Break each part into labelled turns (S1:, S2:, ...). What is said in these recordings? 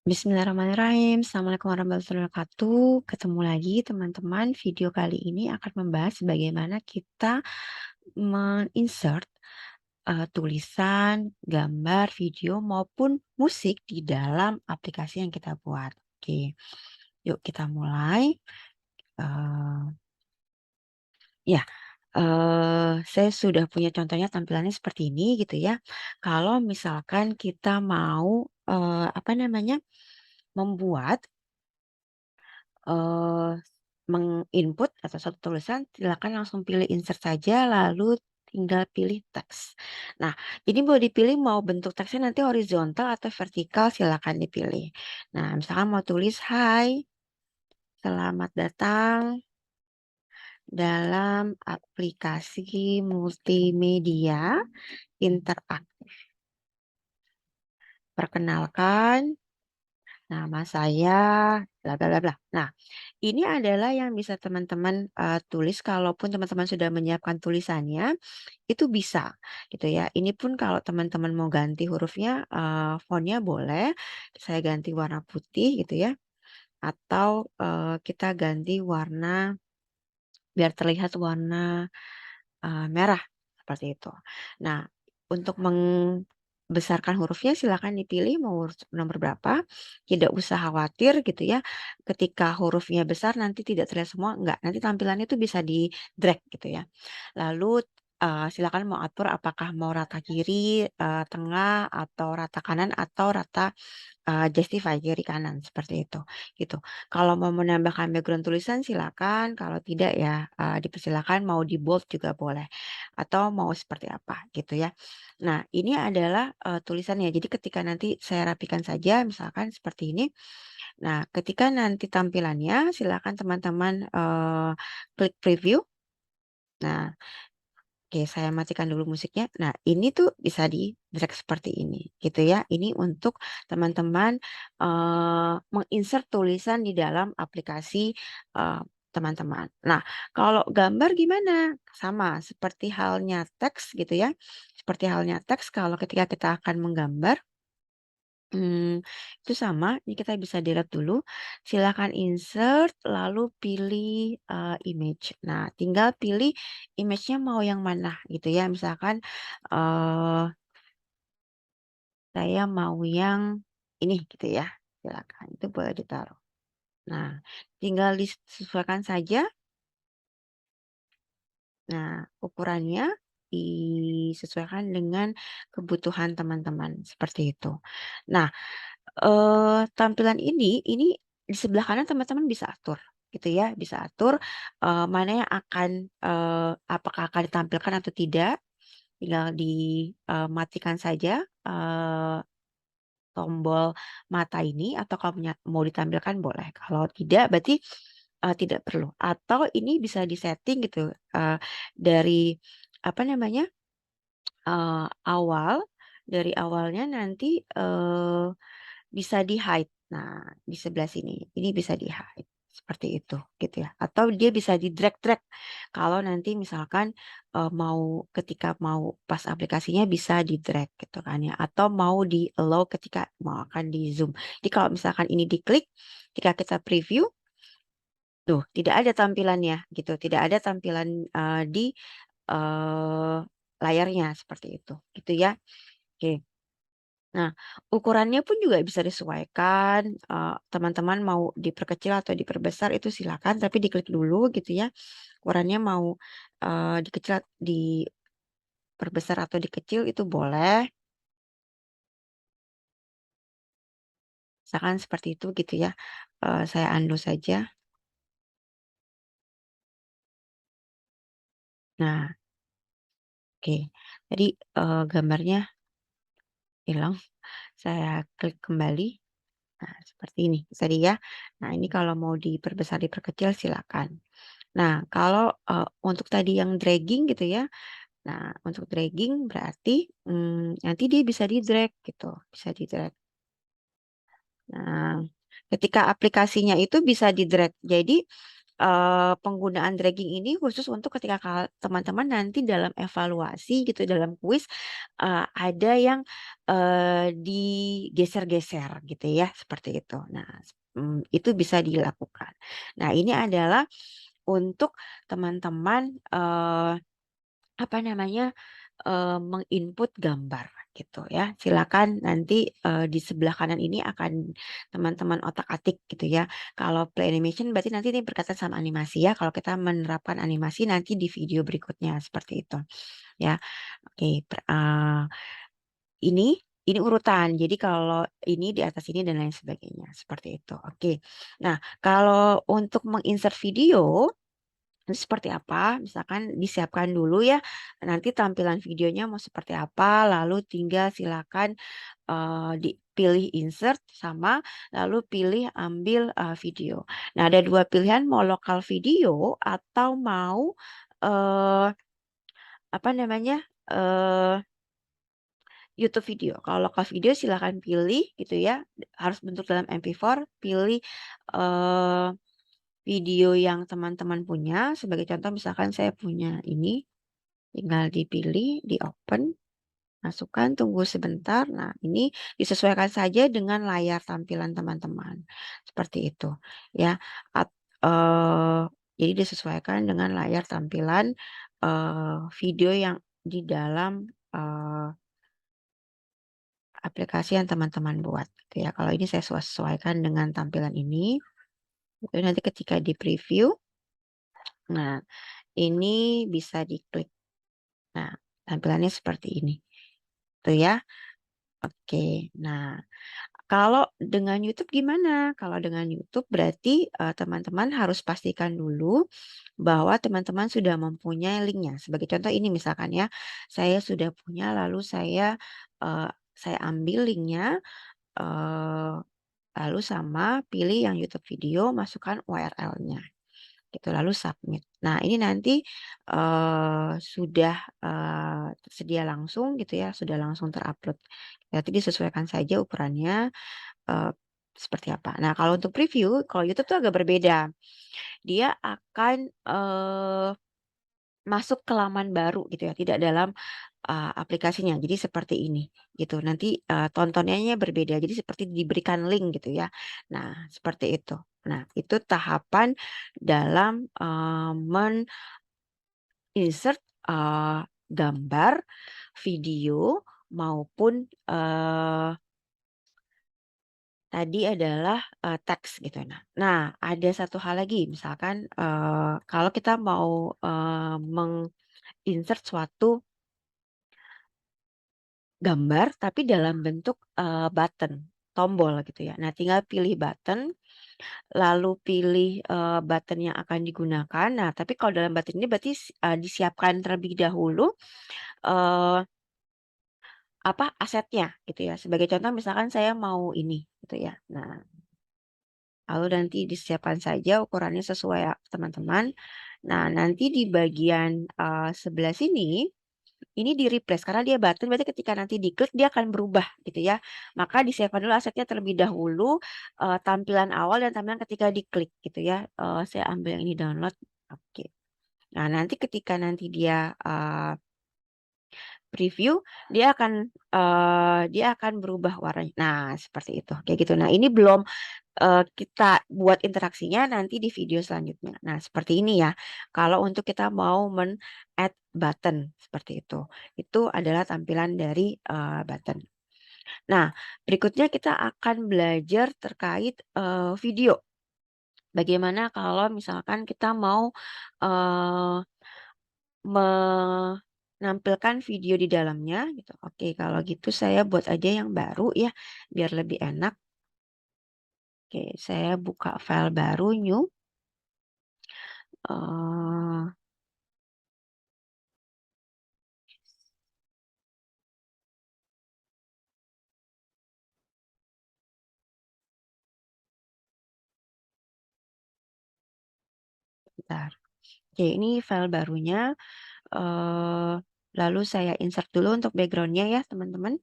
S1: Bismillahirrahmanirrahim. Assalamualaikum warahmatullahi wabarakatuh. Ketemu lagi teman-teman. Video kali ini akan membahas bagaimana kita menginsert tulisan, gambar, video maupun musik di dalam aplikasi yang kita buat. Oke, yuk kita mulai. Eh, ya, saya sudah punya contohnya tampilannya seperti ini gitu ya. Kalau misalkan kita mau apa namanya membuat eee, menginput atau satu tulisan, silakan langsung pilih insert saja, lalu tinggal pilih teks. Nah, ini mau dipilih mau bentuk teksnya nanti horizontal atau vertikal, silakan dipilih. Nah, misalkan mau tulis, "Hai, selamat datang dalam aplikasi multimedia interaktif. Perkenalkan, nama saya bla bla bla bla." Nah, ini adalah yang bisa teman-teman, tulis kalaupun teman-teman sudah menyiapkan tulisannya, itu bisa gitu ya. Ini pun kalau teman-teman mau ganti hurufnya, font-nya boleh, saya ganti warna putih gitu ya, atau, kita ganti warna biar terlihat warna merah, seperti itu. Nah, untuk membesarkan hurufnya silakan dipilih mau huruf nomor berapa, tidak usah khawatir gitu ya, ketika hurufnya besar nanti tidak terlihat semua, enggak, nanti tampilannya itu bisa di-drag gitu ya. Lalu, silakan mau atur apakah mau rata kiri, tengah, atau rata kanan, atau rata justify kiri kanan seperti itu, gitu. Kalau mau menambahkan background tulisan silakan, kalau tidak ya, dipersilakan mau di-bold juga boleh, atau mau seperti apa gitu ya. Nah ini adalah, tulisannya, jadi ketika nanti saya rapikan saja misalkan seperti ini, nah ketika nanti tampilannya silakan teman-teman, klik preview. Nah, oke, saya matikan dulu musiknya. Nah, ini tuh bisa di-drag seperti ini, gitu ya. Ini untuk teman-teman, meng-insert tulisan di dalam aplikasi, eee, teman-teman. Nah, kalau gambar gimana? Sama, seperti halnya teks gitu ya. Seperti halnya teks kalau ketika kita akan menggambar, itu sama, ini kita bisa delete dulu, silakan insert lalu pilih, image. Nah, tinggal pilih image-nya mau yang mana gitu ya, misalkan, eee, saya mau yang ini gitu ya, silakan, itu boleh ditaruh. Nah, tinggal disesuaikan saja. Nah, ukurannya disesuaikan dengan kebutuhan teman-teman, seperti itu. Nah, tampilan ini di sebelah kanan teman-teman bisa atur, gitu ya, bisa atur, mana yang akan, apakah akan ditampilkan atau tidak, tinggal dimatikan saja, tombol mata ini atau kalau mau ditampilkan boleh, kalau tidak berarti, tidak perlu. Atau ini bisa disetting gitu, dari apa namanya, awal, dari awalnya nanti, bisa di-hide. Nah, di sebelah sini, ini bisa di-hide, seperti itu, gitu ya. Atau dia bisa di-drag-drag kalau nanti misalkan, ketika mau pas aplikasinya bisa di-drag gitu kan ya, atau mau di-allow ketika mau akan di-zoom. Jadi kalau misalkan ini diklik, ketika kita preview, tuh tidak ada tampilannya gitu, tidak ada tampilan, di, eee, layarnya seperti itu, gitu ya. Oke. Nah, ukurannya pun juga bisa disesuaikan, teman-teman mau diperkecil atau diperbesar itu silakan, tapi diklik dulu gitu ya. Ukurannya mau, dikecil diperbesar atau dikecil itu boleh, misalkan seperti itu gitu ya. Saya undo saja. Nah, oke. Tadi, gambarnya hilang, saya klik kembali. Nah, seperti ini tadi ya. Nah, ini kalau mau diperbesar, diperkecil silakan. Nah, kalau, untuk tadi yang dragging gitu ya. Nah, untuk dragging berarti, nanti dia bisa di-drag gitu, bisa di-drag. Nah, ketika aplikasinya itu bisa di-drag. Jadi, penggunaan dragging ini khusus untuk ketika teman-teman nanti dalam evaluasi gitu, dalam kuis ada yang digeser-geser gitu ya, seperti itu. Nah, itu bisa dilakukan. Nah, ini adalah untuk teman-teman apa namanya menginput gambar gitu ya. Silakan nanti di sebelah kanan ini akan teman-teman otak-atik gitu ya. Kalau play animation berarti nanti ini berkaitan sama animasi ya. Kalau kita menerapkan animasi nanti di video berikutnya seperti itu ya. Oke, ini ini urutan. Jadi kalau ini di atas ini dan lain sebagainya seperti itu. Oke. Nah, kalau untuk menginsert video itu seperti apa? Misalkan disiapkan dulu ya, nanti tampilan videonya mau seperti apa, lalu tinggal silakan dipilih insert sama lalu pilih ambil video. Nah, ada dua pilihan mau lokal video atau mau eh, apa namanya eh, YouTube video. Kalau lokal video silakan pilih gitu ya, harus bentuk dalam MP4, pilih eh, video yang teman-teman punya. Sebagai contoh misalkan saya punya ini, tinggal dipilih, di open, masukkan, tunggu sebentar. Nah, ini disesuaikan saja dengan layar tampilan teman-teman. Seperti itu ya. Eh, jadi disesuaikan dengan layar tampilan video yang di dalam aplikasi yang teman-teman buat gitu ya. Kalau ini saya sesuaikan dengan tampilan ini. Itu nanti ketika di preview, nah ini bisa diklik. Nah, tampilannya seperti ini. Tuh ya. Oke. Nah, kalau dengan YouTube gimana? Kalau dengan YouTube berarti teman-teman harus pastikan dulu bahwa teman-teman sudah mempunyai linknya. Sebagai contoh ini misalkan ya, saya sudah punya lalu eh, saya ambil linknya, eh, lalu sama pilih yang YouTube video, masukkan URL-nya. Gitu, lalu submit. Nah, ini nanti sudah tersedia langsung gitu ya, sudah langsung terupload. Nanti disesuaikan saja ukurannya eh, seperti apa. Nah, kalau untuk preview, kalau YouTube tuh agak berbeda. Dia akan masuk ke laman baru gitu ya, tidak dalam aplikasinya. Jadi seperti ini gitu. Nanti tontonannya berbeda. Jadi seperti diberikan link gitu ya. Nah, seperti itu. Nah, itu tahapan dalam insert gambar, video maupun tadi adalah teks gitu. Nah, ada satu hal lagi, misalkan kalau kita mau menginsert suatu gambar tapi dalam bentuk button, tombol gitu ya. Nah, tinggal pilih button, lalu pilih button yang akan digunakan. Nah, tapi kalau dalam button ini berarti disiapkan terlebih dahulu eh, apa asetnya gitu ya. Sebagai contoh misalkan saya mau ini gitu ya. Nah, lalu nanti disiapkan saja ukurannya sesuai ya, teman-teman. Nah, nanti di bagian sebelah sini ini di replace karena dia button berarti ketika nanti diklik dia akan berubah gitu ya. Maka disiapkan dulu asetnya terlebih dahulu tampilan awal dan tampilan ketika diklik gitu ya. Saya ambil yang ini download. Oke. Nah, nanti ketika nanti dia preview dia akan berubah warnanya. Nah, seperti itu. Kayak gitu. Nah, ini belum kita buat interaksinya nanti di video selanjutnya. Nah, seperti ini ya. Kalau untuk kita mau men-add button seperti itu. Itu adalah tampilan dari button. Nah, berikutnya kita akan belajar terkait video. Bagaimana kalau misalkan kita mau eh, menampilkan video di dalamnya gitu. Oke, kalau gitu saya buat aja yang baru ya, biar lebih enak. Oke, saya buka file baru, new. eh Bentar. Oke, ini file barunya. eh Lalu saya insert dulu untuk backgroundnya ya, teman-teman.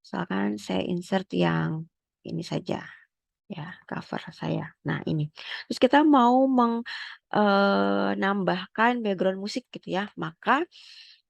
S1: Misalkan saya insert yang ini saja. ya, cover saya. Nah, ini. Terus kita mau menambahkan background musik gitu ya, maka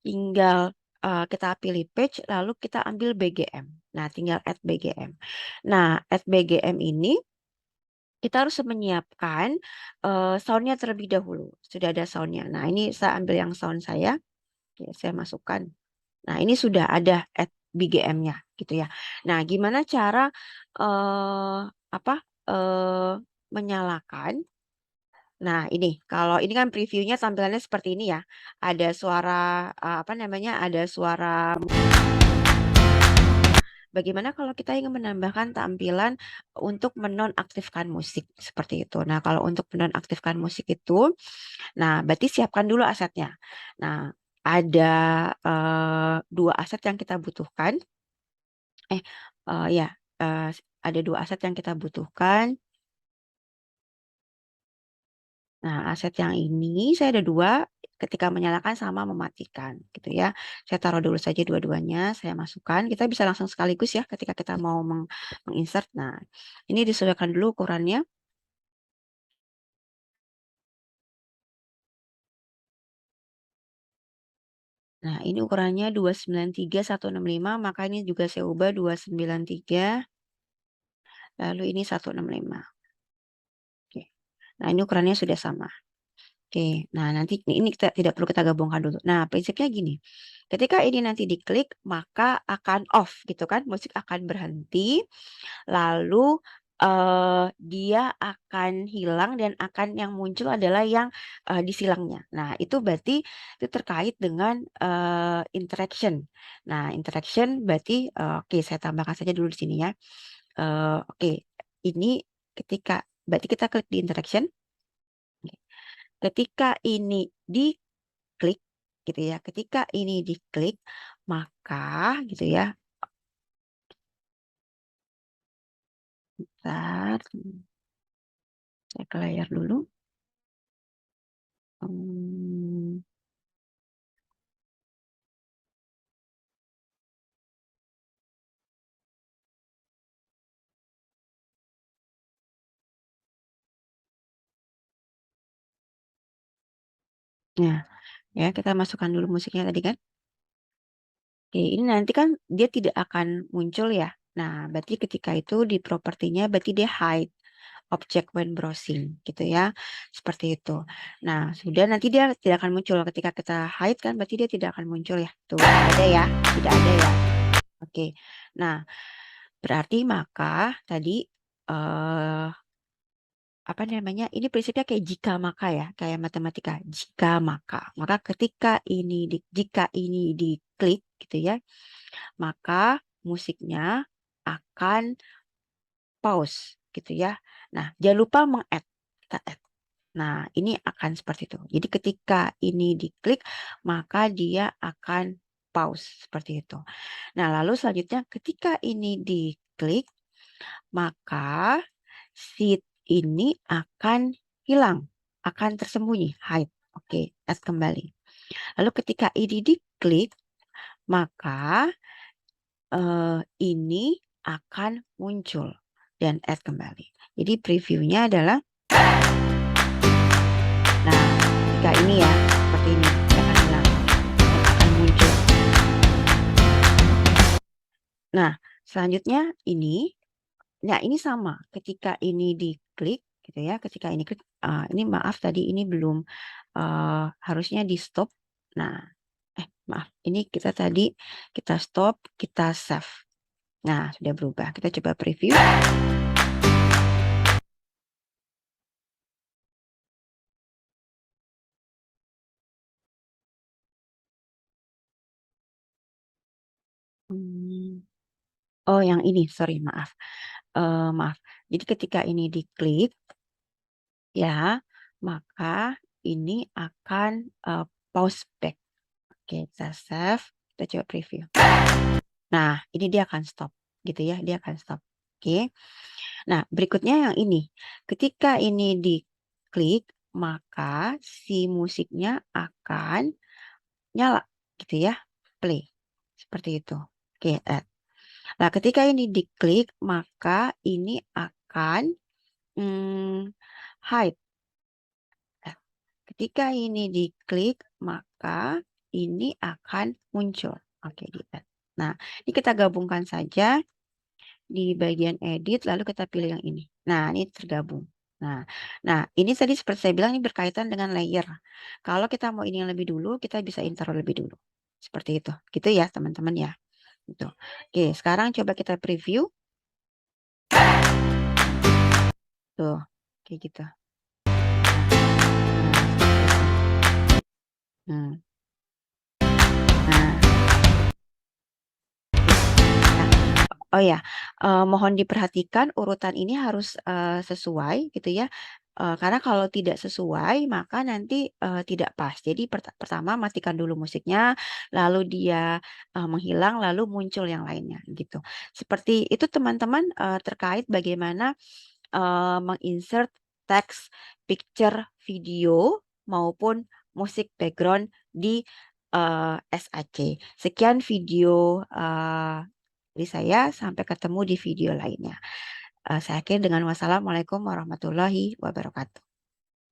S1: tinggal kita pilih page lalu kita ambil BGM. Nah, tinggal add BGM. Nah, add BGM ini kita harus menyiapkan sound-nya terlebih dahulu. Sudah ada sound-nya. Nah, ini saya ambil yang sound saya, ya, saya masukkan. Nah, ini sudah ada add BGM-nya gitu ya. Nah, gimana cara apa menyalakan. Nah, ini kalau ini kan previewnya tampilannya seperti ini ya. Ada suara apa namanya? Ada suara. Bagaimana kalau kita ingin menambahkan tampilan untuk menonaktifkan musik seperti itu. Nah, kalau untuk menonaktifkan musik itu, nah berarti siapkan dulu asetnya. Nah, ada dua aset yang kita butuhkan. Eh, ya, ada dua aset yang kita butuhkan. Nah, aset yang ini saya ada dua ketika menyalakan sama mematikan gitu ya. Saya taruh dulu saja dua-duanya, saya masukkan. Kita bisa langsung sekaligus ya ketika kita mau menginsert. Nah, ini disesuaikan dulu ukurannya. Nah, ini ukurannya 293 165, maka ini juga saya ubah 293, lalu ini 165. Oke. Nah, ini ukurannya sudah sama. Oke, nah nanti ini kita tidak perlu kita gabungkan dulu. Nah, prinsipnya gini. Ketika ini nanti diklik, maka akan off gitu kan, musik akan berhenti, lalu dia akan hilang dan akan yang muncul adalah yang di silangnya. Nah, itu berarti itu terkait dengan interaction. Nah, interaction berarti oke, saya tambahkan saja dulu di sini ya. Oke, ini ketika berarti kita klik di interaction. Ketika ini diklik gitu ya, ketika ini diklik maka gitu ya, bentar, saya ke layar dulu. Hmm, Nah, ya kita masukkan dulu musiknya tadi kan. Oke, ini nanti kan dia tidak akan muncul ya. Nah, berarti ketika itu di propertinya berarti dia hide object when browsing gitu ya. Seperti itu. Nah, sudah nanti dia tidak akan muncul ketika kita hide kan berarti dia tidak akan muncul ya. Tuh, tidak ada ya. Tidak ada ya. Oke. Nah, berarti maka tadi eh apa namanya? Ini prinsipnya kayak jika maka ya, kayak matematika. Jika maka. Maka ketika ini jika ini diklik gitu ya, maka musiknya akan pause gitu ya. Nah, jangan lupa meng-add. Kita add. Nah, ini akan seperti itu. Jadi ketika ini diklik, maka dia akan pause seperti itu. Nah, lalu selanjutnya ketika ini diklik, maka sheet ini akan hilang, akan tersembunyi, hide. Oke, add kembali. Lalu ketika ini diklik, maka ini akan muncul dan add kembali. Jadi previewnya adalah, nah, ketika ini ya, seperti ini, dia akan hilang dan akan muncul. Nah, selanjutnya ini, nah ini sama, ketika ini diklik, gitu ya, ketika ini klik, ini maaf tadi ini belum harusnya di stop. Nah, maaf, ini kita tadi kita stop, kita save. Nah, sudah berubah. Kita coba preview. Hmm. Oh, yang ini, sorry, maaf. Maaf. Jadi ketika ini diklik, ya, maka ini akan pause back. Oke, kita save. Kita coba preview. Nah, ini dia akan stop. Gitu ya, dia akan stop. Oke. Nah, berikutnya yang ini. Ketika ini diklik, maka si musiknya akan nyala. Gitu ya. Play. Seperti itu. Oke, add. Nah, ketika ini diklik, maka ini akan akan hide. Nah, ketika ini diklik, maka ini akan muncul. Oke, di add. Nah, ini kita gabungkan saja di bagian edit, lalu kita pilih yang ini. Nah, ini tergabung. Nah, ini tadi seperti saya bilang ini berkaitan dengan layer. Kalau kita mau ini yang lebih dulu, kita bisa intro lebih dulu. Seperti itu. Gitu ya, teman-teman ya. Gitu. Oke, sekarang coba kita preview. Tuh, kayak gitu. Nah, seperti itu. Nah, oh ya, mohon diperhatikan urutan ini harus, sesuai gitu ya, karena kalau tidak sesuai maka nanti, tidak pas. Jadi pertama matikan dulu musiknya, lalu dia, menghilang, lalu muncul yang lainnya gitu. Seperti itu teman-teman, terkait bagaimana, meng-insert teks, picture, video, maupun musik background di, SAC. Sekian video, dari saya, sampai ketemu di video lainnya. Saya akhiri dengan wassalamualaikum warahmatullahi wabarakatuh.